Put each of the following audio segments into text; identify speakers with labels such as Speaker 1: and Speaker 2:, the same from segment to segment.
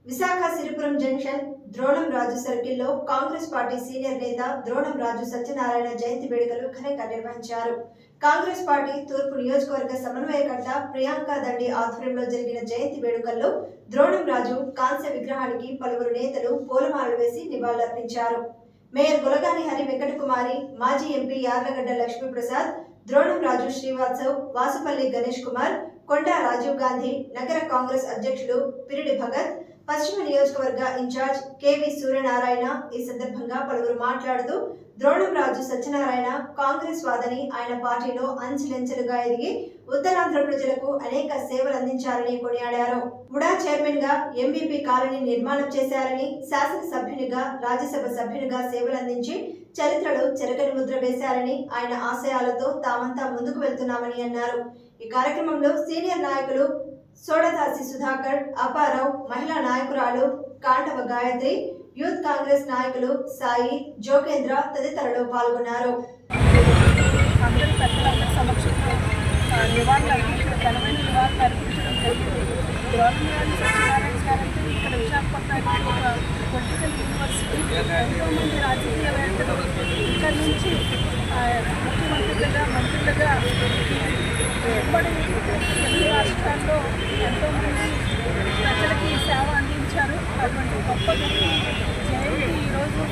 Speaker 1: Visakha Siripuram junction Dronam రాజు సర్కిల్లో Congress party senior నేత ద్రోణం రాజు సత్యనారాయణ జయంతి వేడుకలు ఘనంగా నిర్వహించారు. కాంగ్రెస్ పార్టీ తూర్పు నియోజకవర్గ సమన్వయకర్త ప్రియాంక దండి ఆధ్వర్యంలో జరిగిన జయంతి వేడుకల్లో ద్రోణం రాజు కాంస్య విగ్రహానికి పలువురు నేతలు పూలమాలలు వేసి నివాళులర్పించారు. మేయర్ గులగాని హరి వెంకటకుమారి, మాజీ ఎంపీ యార్లగడ్డ లక్ష్మీప్రసాద్, ద్రోణం రాజు శ్రీవాత్సవ్, వాసుపల్లి గణేష్ కుమార్, కొండా రాజీవ్ గాంధీ, నగర కాంగ్రెస్ అధ్యక్షులు పిరిడి భగత్, పశ్చిమ నియోజకవర్గ ఇన్ఛార్జ్ కేవి సూర్యనారాయణ ఈ సందర్భంగా పలువురు మాట్లాడుతూ ద్రోణం రాజు సత్యనారాయణ కాంగ్రెస్ వాదని, ఆయన పార్టీలో అంచెలంచెలుగా ఎదిగి ఉత్తరాంధ్ర ప్రజలకు అనేక సేవలు అందించారని కొనియాడారు. ఉడా చైర్మన్ గా ఎంబీపీ కాలనీ నిర్మాణం చేశారని, శాసనసభ్యునిగా రాజ్యసభ సభ్యునిగా సేవలందించి చరిత్రలో చెరగని ముద్ర వేశారని, ఆయన ఆశయాలతో తామంతా ముందుకు వెళ్తున్నామని అన్నారు. ఈ కార్యక్రమంలో సీనియర్ నాయకులు సోడదాసి సుధాకర్, అపారావు, మహిళా నాయకురాలు కాండవ గాయత్రి, యూత్ కాంగ్రెస్ నాయకులు సాయి, జోగేంద్ర తదితరులు పాల్గొన్నారు.
Speaker 2: అందరూ పెద్దలందరి సమక్షంలో నివాళులు అర్పించడం జరిగింది. ద్రోణం రాజు సత్యనారాయణ గారంటే ఇక్కడ విశాఖపట్నానికి ఒక పొలిటికల్ యూనివర్సిటీ. ఎంతోమంది రాజకీయవేత్తలు ఇక్కడ నుంచి ముఖ్యమంత్రులుగా, మంత్రులుగా ఉమ్మడి తెలుగు రాష్ట్రాల్లో ఎంతోమంది ప్రజలకి సేవ అందించారు. అటువంటి గొప్ప వ్యక్తి జయంతి ఈరోజు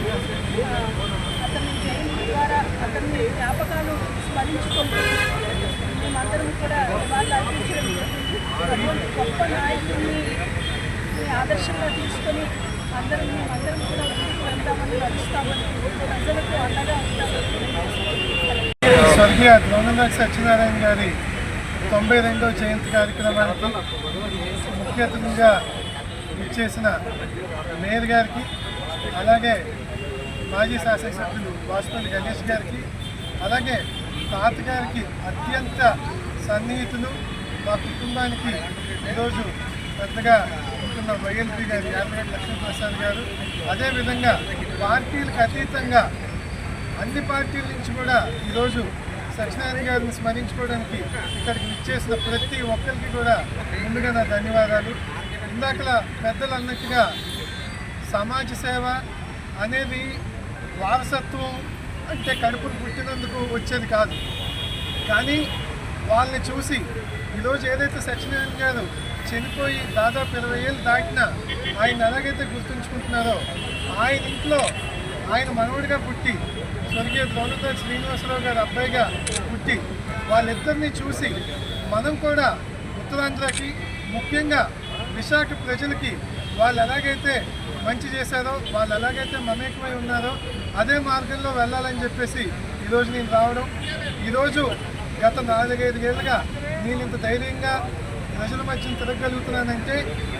Speaker 2: అతని జయంతి ద్వారా అతన్ని జ్ఞాపకాలు స్మరించుకుంటూ మేమందరం కూడా వాళ్ళు అర్పించడం జరిగింది. అటువంటి గొప్ప నాయకుడిని ఆదర్శంగా తీసుకొని మేమందరం కూడా ముందుకు వెళ్తామని నడుస్తామని, ప్రజలకు అండగా ఉంటామని.
Speaker 3: స్వర్గీయ ద్రోణంరాజు సత్యనారాయణ గారి 92వ జయంతి కార్యక్రమానికి ముఖ్య అతిథిగా ఇచ్చేసిన మేయర్ గారికి, అలాగే మాజీ శాసనసభ్యులు వాసుపల్లి గణేష్ గారికి, అలాగే తాతగారికి అత్యంత సన్నిహితులు, మా కుటుంబానికి ఈరోజు పెద్దగా ఉంటున్న వైఎల్పీ గారు యార్లగడ్డ లక్ష్మీప్రసాద్ గారు, అదేవిధంగా పార్టీలకు అతీతంగా అన్ని పార్టీల నుంచి కూడా ఈరోజు సత్యనారాయణ గారిని స్మరించుకోవడానికి ఇక్కడికి ఇచ్చేసిన ప్రతి ఒక్కరికి కూడా ముందుగా నా ధన్యవాదాలు. ఇందాకలా పెద్దలు అన్నట్టుగా సమాజ సేవ అనేది వారసత్వం అంటే కడుపును పుట్టినందుకు వచ్చేది కాదు. కానీ వాళ్ళని చూసి ఈరోజు ఏదైతే సత్యనారాయణ గారు చనిపోయి దాదాపు 20 ఏళ్ళు దాటినా ఆయన ఎలాగైతే గుర్తుంచుకుంటున్నారో, ఆయన ఇంట్లో ఆయన మనవుడిగా పుట్టి స్వర్గీయ ద్రోణంరాజు శ్రీనివాసరావు గారు అబ్బాయిగా పుట్టి వాళ్ళిద్దరినీ చూసి మనం కూడా ఉత్తరాంధ్రకి, ముఖ్యంగా విశాఖ ప్రజలకి వాళ్ళు ఎలాగైతే మంచి చేశారో, వాళ్ళు ఎలాగైతే మమేకమై ఉన్నారో అదే మార్గంలో వెళ్ళాలని చెప్పేసి ఈరోజు నేను రావడం. ఈరోజు గత 4-5 ఏళ్ళుగా నేను ఇంత ధైర్యంగా ప్రజల మధ్య తిరగలుగుతున్నానంటే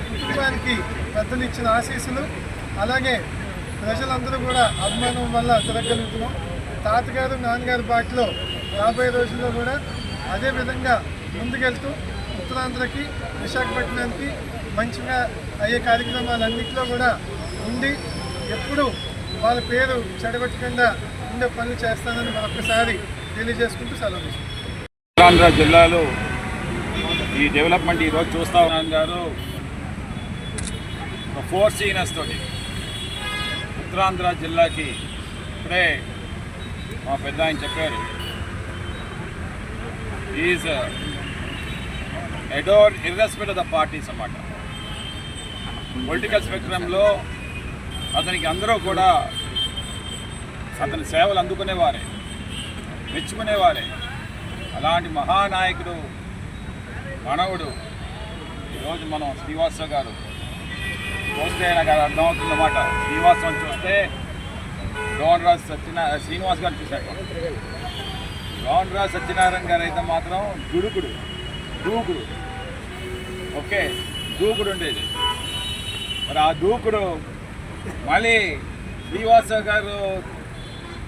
Speaker 3: కుటుంబానికి పెద్దలు ఇచ్చిన ఆశీస్సులు, అలాగే ప్రజలందరూ కూడా అభిమానం వల్ల తిరగలుగుతున్నాం. తాతగారు, నాన్నగారి బాటలో రాబోయే రోజుల్లో కూడా అదే విధంగా ముందుకెళ్తూ ఉత్తరాంధ్రకి, విశాఖపట్నానికి మంచిగా అయ్యే కార్యక్రమాలన్నింటిలో కూడా ఉండి ఎప్పుడు వాళ్ళ పేరు చెడగొట్టకుండా ఉండే పనులు చేస్తానని మరొకసారి తెలియజేసుకుంటూ సెలవు తీసుకుంటాం.
Speaker 4: ఉత్తరాంధ్ర జిల్లాలో ఈ డెవలప్మెంట్ ఈరోజు చూస్తా ఉన్నాను గారు 4 సీనియర్స్ తోటి ఉత్తరాంధ్ర జిల్లాకి ఇప్పుడే మా పెద్ద ఆయన చెప్పారు, is adored irrespective of the parties అన్నమాట. పొలిటికల్ స్పెక్ట్రంలో అతనికి అందరూ కూడా అతని సేవలు అందుకునేవారే, మెచ్చుకునేవారే. అలాంటి మహానాయకుడు మనవుడు ఈరోజు మనం శ్రీవాసరావు గారు చూస్తే నాకు అర్థమవుతుందన్నమాట. శ్రీనివాసం చూస్తే ద్రోణరాజు శ్రీనివాస్ గారు చూశాక ద్రోణరాజు సత్యనారాయణ గారు అయితే మాత్రం దూకుడు ఓకే దూకుడు ఉండేది. మరి ఆ దూకుడు మళ్ళీ శ్రీవాసరావు గారు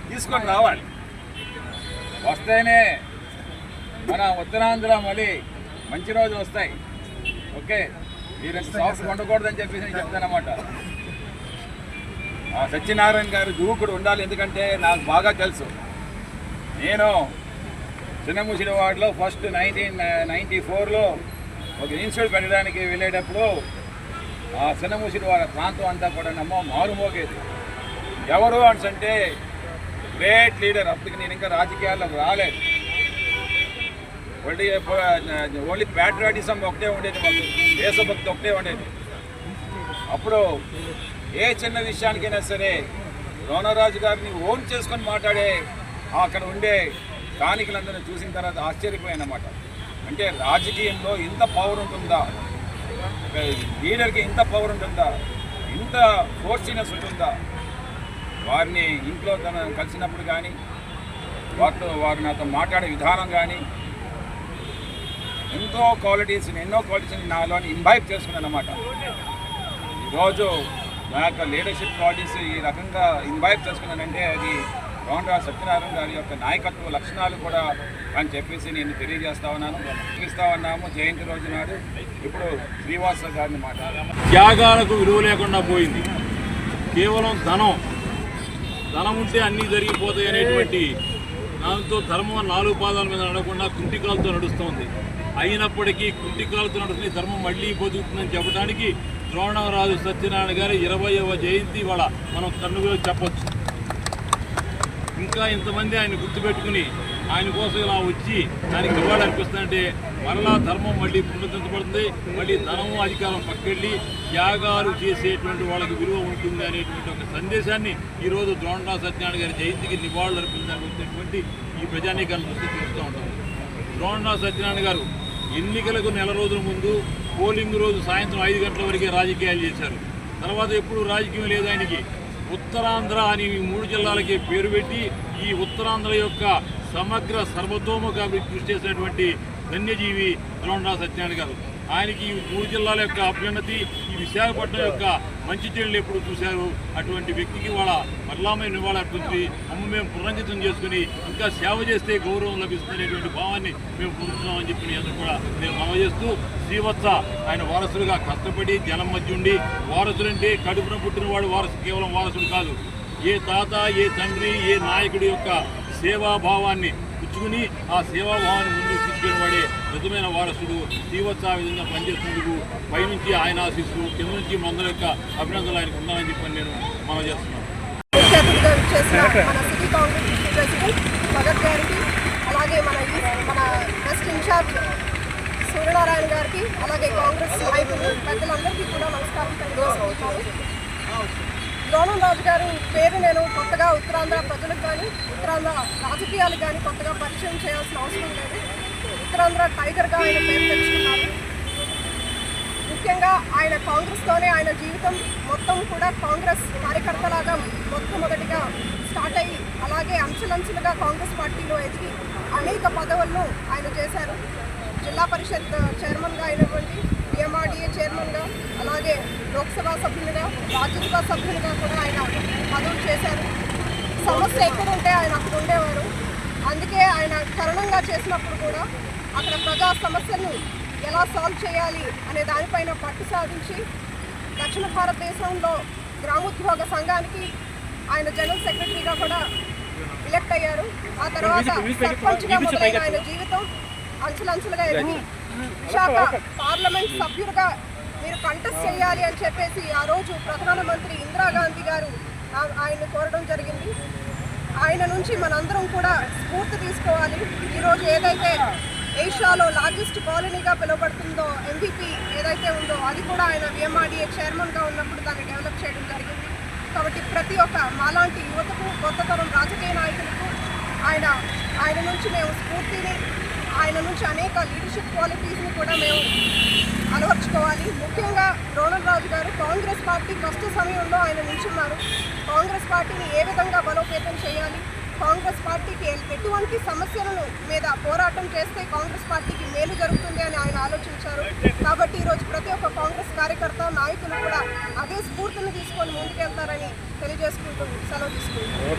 Speaker 4: తీసుకొని రావాలి. వస్తేనే మన ఉత్తరాంధ్ర మళ్ళీ మంచి రోజులు వస్తాయి. ఓకే, మీరు సాఫ్ట్ ఉండకూడదని చెప్పేసి నేను చెప్తానమాట. సత్యనారాయణ గారు దూకుడు ఉండాలి. ఎందుకంటే నాకు బాగా తెలుసు, నేను చిన్నముసిడి వార్డులో ఫస్ట్ 1994లో ఒక ఇన్స్టిట్యూట్ పెట్టడానికి వెళ్ళేటప్పుడు ఆ చిన్నమూసిడి వారి ప్రాంతం అంతా కూడా మారుమోగేది. ఎవరు అంటే గ్రేట్ లీడర్. అప్పటికి నేను ఇంకా రాజకీయాల్లోకి రాలేదు. ఓన్లీ ప్యాట్రియాటిజం ఒకటే ఉండేది, మాకు దేశభక్తి ఒకటే ఉండేది. అప్పుడు ఏ చిన్న విషయానికైనా సరే రోనరాజు గారిని ఓన్ చేసుకొని మాట్లాడే అక్కడ ఉండే స్థానికులందరినీ చూసిన తర్వాత ఆశ్చర్యపోయానమాట. అంటే రాజకీయంలో ఇంత పవర్ ఉంటుందా, లీడర్కి ఇంత పవర్ ఉంటుందా, ఇంత ఫోర్సినెస్ ఉంటుందా. వారిని ఇంట్లో కలిసినప్పుడు కానీ వారు నాతో మాట్లాడే విధానం కానీ ఎన్నో క్వాలిటీస్ని నాలోని ఇంబైబ్ చేసుకున్నాను అన్నమాట. ఈరోజు నా యొక్క లీడర్షిప్ క్వాలిటీస్ ఈ రకంగా ఇంబైబ్ చేసుకున్నానంటే అది రోనరాజు సత్యనారాయణ గారి యొక్క నాయకత్వ లక్షణాలు కూడా అని చెప్పేసి నేను తెలియజేస్తా ఉన్నాము. జయంతి రోజు నాడు ఇప్పుడు శ్రీవాస గారిని మాట్లాడాము.
Speaker 5: త్యాగాలకు విలువ లేకుండా పోయింది. కేవలం ధనం ఉంటే అన్నీ జరిగిపోతాయి అనేటువంటి దాంతో ధర్మం 4 పాదాల మీద నడకుండా కుంటికాలతో నడుస్తోంది. అయినప్పటికీ కుంటికాలతో నడుస్తున్న ధర్మం మళ్ళీ బతుకుతుందని చెప్పడానికి ద్రోణరాజు సత్యనారాయణ గారి 20వ జయంతి వాళ్ళ మనం కన్నుగా చెప్పొచ్చు. ఇంకా ఇంతమంది ఆయన గుర్తుపెట్టుకుని ఆయన కోసం ఇలా వచ్చి దానికి నివాళి అర్పిస్తుందంటే మరలా ధర్మం మళ్ళీ పునరుద్ధరించబడుతుంది. మళ్ళీ ధనము అధికారం పక్కెళ్ళి త్యాగాలు చేసేటువంటి వాళ్ళకి విలువ ఉంటుంది అనేటువంటి ఒక సందేశాన్ని ఈరోజు ద్రోణరాజు సత్యనారాయణ గారి జయంతికి నివాళులు అర్పించాలనేటువంటి ఈ ప్రజానీకాలను దృష్టి చూస్తూ ఉంటాం. ద్రోణరాజు సత్యనారాయణ గారు ఎన్నికలకు నెల రోజుల ముందు పోలింగ్ రోజు సాయంత్రం 5 గంటల వరకే రాజకీయాలు చేశారు. తర్వాత ఎప్పుడు రాజకీయం లేదు ఆయనకి. ఉత్తరాంధ్ర అని 3 జిల్లాలకే పేరు పెట్టి ఈ ఉత్తరాంధ్ర యొక్క సమగ్ర సర్వతోముఖ కృషి చేసినటువంటి ధన్యజీవి ద్రోణరాజు సత్యనారాయణ గారు. ఆయనకి ఈ 3 జిల్లాల యొక్క అభ్యున్నతి, ఈ విశాఖపట్నం యొక్క మంచి చెడులు ఎప్పుడు చూశారు. అటువంటి వ్యక్తికి వాళ్ళ మరలామైన నివాళి అర్పించి మేము పునరంకితం చేసుకుని ఇంకా సేవ చేస్తే గౌరవం లభిస్తుందనేటువంటి భావాన్ని మేము పొందుతున్నామని చెప్పి అందరూ కూడా నేను మనవి చేస్తూ, శ్రీవత్స ఆయన వారసులుగా కష్టపడి జనం మధ్య ఉండి, వారసులంటే కడుపున పుట్టినవాడు కేవలం వారసుడు కాదు. ఏ తాత, ఏ తండ్రి, ఏ నాయకుడి యొక్క సేవాభావాన్ని పుచ్చుకుని ఆ సేవాభావాన్ని ముందుకు తీసుకెళ్ళివాడే నిజమైన వారసుడు. శ్రీవత్స ఆ విధంగా పనిచేసినందుకు పైనుంచి ఆయన ఆశిస్తూ కింద నుంచి మందల యొక్క అభినందనలు ఆయనకు ఉన్నాయని చెప్పని నేను మనం చేస్తున్నాను.
Speaker 2: ముఖ్య అతిథిగా విచ్చేసిన మన city Congress district president Bhagat గారికి, అలాగే మన వెస్ట్ ఇన్ఛార్జ్ సూర్యనారాయణ గారికి, అలాగే కాంగ్రెస్ నాయకులు పెద్దలందరికీ కూడా నమస్కారం తెలియజేస్తున్నాను. ద్రోణరాజు గారు పేరు నేను కొత్తగా ఉత్తరాంధ్ర ప్రజలకు కానీ ఉత్తరాంధ్ర రాజకీయాలకు కానీ కొత్తగా పరిచయం చేయాల్సిన అవసరం లేదు. ఉత్తరాంధ్ర టైగర్గా ఆయన పేరు తెచ్చుకున్నారు. ముఖ్యంగా ఆయన కాంగ్రెస్తోనే ఆయన జీవితం మొత్తం కూడా కాంగ్రెస్ కార్యకర్తలాగా మొట్టమొదటిగా స్టార్ట్ అయ్యి అలాగే అంచెలంచెలుగా కాంగ్రెస్ పార్టీలో ఎదిగి అనేక పదవులను ఆయన చేశారు. జిల్లా పరిషత్ చైర్మన్గా అయినటువంటి PMRDA చైర్మన్గా, అలాగే లోక్సభ సభ్యులుగా, రాజ్యసభ సభ్యులుగా కూడా ఆయన పదవులు చేశారు. సమస్య ఎక్కడుంటే ఆయన అక్కడ ఉండేవారు. అందుకే ఆయన తరుణంగా చేసినప్పుడు కూడా అక్కడ ప్రజా సమస్యలను ఎలా సాల్వ్ చేయాలి అనే దానిపైన పట్టు సాధించి దక్షిణ భారతదేశంలో గ్రామోద్యోగ సంఘానికి ఆయన జనరల్ సెక్రటరీగా కూడా ఎలక్ట్ అయ్యారు. ఆ తర్వాత సర్పంచ్గా మొదలైన ఆయన జీవితం అంచులంచులుగా ఎదిగి విశాఖ పార్లమెంట్ సభ్యులుగా మీరు కంటెస్ట్ చేయాలి అని చెప్పేసి ఆ రోజు ప్రధానమంత్రి ఇందిరాగాంధీ గారు ఆయన్ని కోరడం జరిగింది. ఆయన నుంచి మనందరం కూడా స్ఫూర్తి తీసుకోవాలి. ఈరోజు ఏదైతే ఏషియాలో లార్జెస్ట్ కాలనీగా పిలువబడుతుందో MVP ఏదైతే ఉందో అది కూడా ఆయన PMRDA చైర్మన్గా ఉన్నప్పుడు దాన్ని డెవలప్ చేయడం జరిగింది. కాబట్టి ప్రతి ఒక్క మాలాంటి యువతకు, కొత్త తరం రాజకీయ నాయకులకు ఆయన నుంచి మేము స్ఫూర్తిని, ఆయన నుంచి అనేక లీడర్షిప్ క్వాలిటీస్ని కూడా మేము అలవర్చుకోవాలి. ముఖ్యంగా ద్రోణరాజు గారు కాంగ్రెస్ పార్టీ కష్ట సమయంలో ఆయన నిల్చున్నారు. కాంగ్రెస్ పార్టీని ఏ విధంగా బలోపేతం చేయాలి, కాంగ్రెస్ పార్టీకి ఎటువంటి సమస్యలను మీద పోరాటం చేస్తే కాంగ్రెస్ పార్టీకి మేలు జరుగుతుంది అని ఆయన ఆలోచించారు. కాబట్టి ఈరోజు ప్రతి ఒక్క కాంగ్రెస్ కార్యకర్త, నాయకులు కూడా అదే స్ఫూర్తిని తీసుకొని ముందుకెళ్తారని తెలియజేసుకుంటూ సెలవు తీసుకుంటారు.